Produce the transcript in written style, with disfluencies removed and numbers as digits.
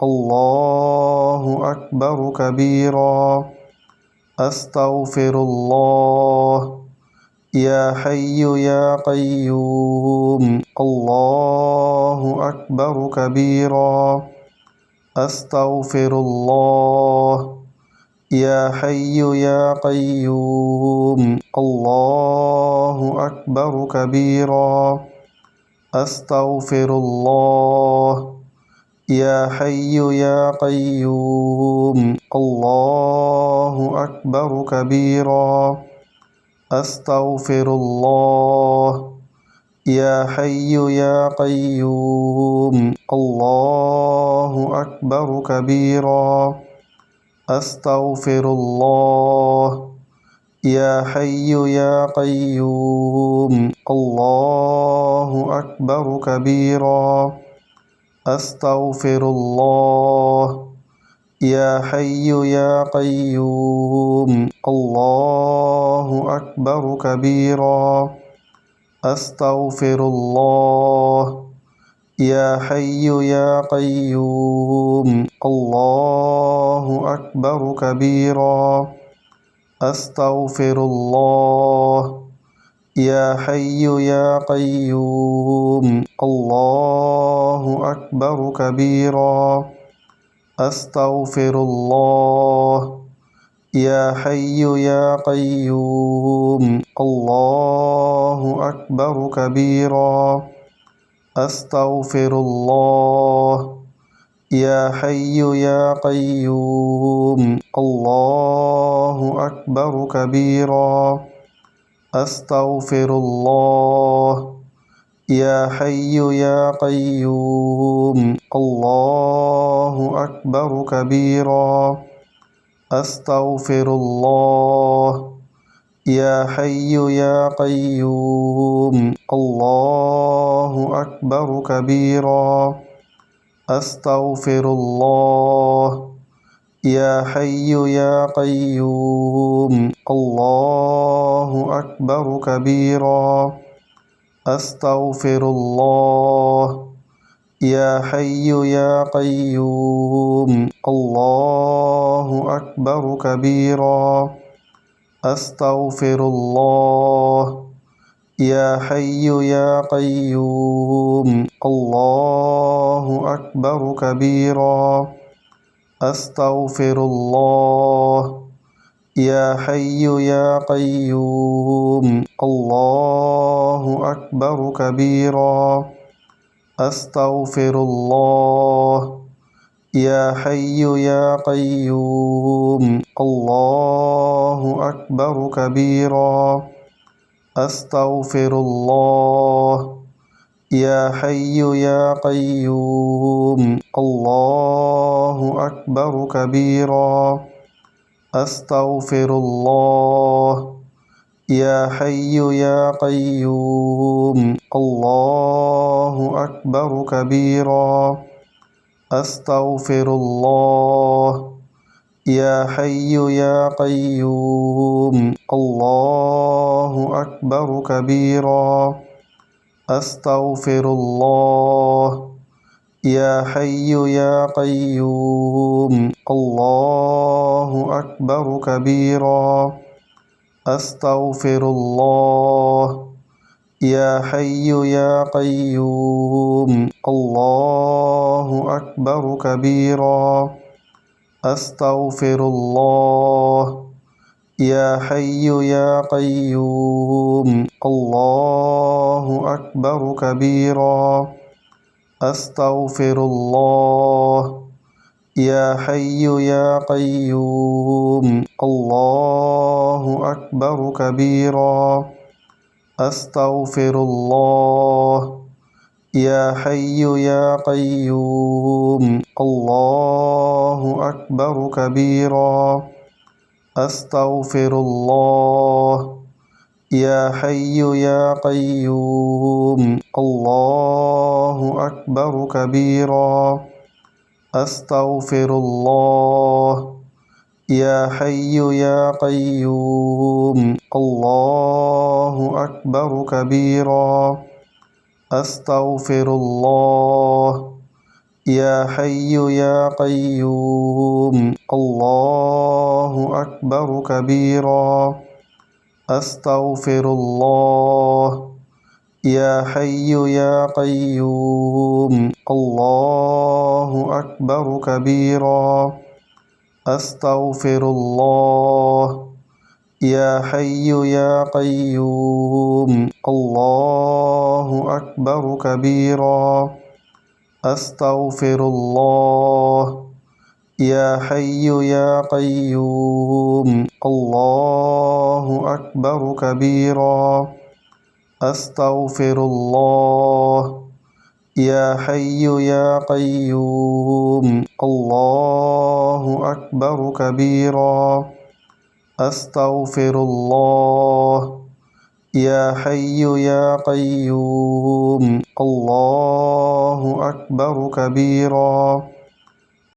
الله أكبر كبيرا أستغفر الله يا حي يا قيوم الله أكبر كبيرا أستغفر الله يا حي يا قيوم الله أكبر كبيرا أستغفر الله يا حي يا قيوم الله أكبر كبيرا أستغفر الله يا حي يا قيوم الله أكبر كبيرا أستغفر الله يا حي يا قيوم الله أكبر كبيرا أستغفر الله يا حي يا قيوم الله أكبر كبيرا أستغفر الله يا حي يا قيوم الله أكبر كبيرا أستغفر الله يا حي يا قيوم الله أكبر كبيرا أستغفر الله يا حي يا قيوم الله أكبر كبيرا أستغفر الله يا حي يا قيوم الله أكبر كبيرا أستغفر الله يا حي يا قيوم الله أكبر كبيرا أستغفر الله يا حي يا قيوم الله أكبر كبيرا أستغفر الله يا حي يا قيوم الله أكبر كبيرا أستغفر الله يا حي يا قيوم الله أكبر كبيرا أستغفر الله يا حي يا قيوم الله أكبر كبيرا أستغفر الله يا حي يا قيوم الله أكبر كبيرا أستغفر الله يا حي يا قيوم الله أكبر كبيرا أستغفر الله يا حي يا قيوم الله أكبر كبيرا أستغفر الله يا حي يا قيوم الله أكبر كبيرا أستغفر الله يا حي يا قيوم الله أكبر كبيرا أستغفر الله يا حي يا قيوم الله أكبر كبيرا أستغفر الله يا حي يا قيوم الله أكبر كبيرا أستغفر الله يا حي يا قيوم الله أكبر كبيرا أستغفر الله يا حي يا قيوم الله أكبر كبيرا أستغفر الله يا حي يا قيوم الله أكبر كبيرا أستغفر الله يا حي يا قيوم الله أكبر كبيرا أستغفر الله يا حي يا قيوم الله أكبر كبيرا أستغفر الله يا حي يا قيوم الله أكبر كبيرا أستغفر الله يا حي يا قيوم الله أكبر كبيرا أستغفر الله يا حي يا قيوم الله أكبر كبيرا أستغفر الله يا حي يا قيوم الله أكبر كبيرا أستغفر الله يا حي يا قيوم الله أكبر كبيرا أستغفر الله يا حي يا قيوم الله أكبر كبيرا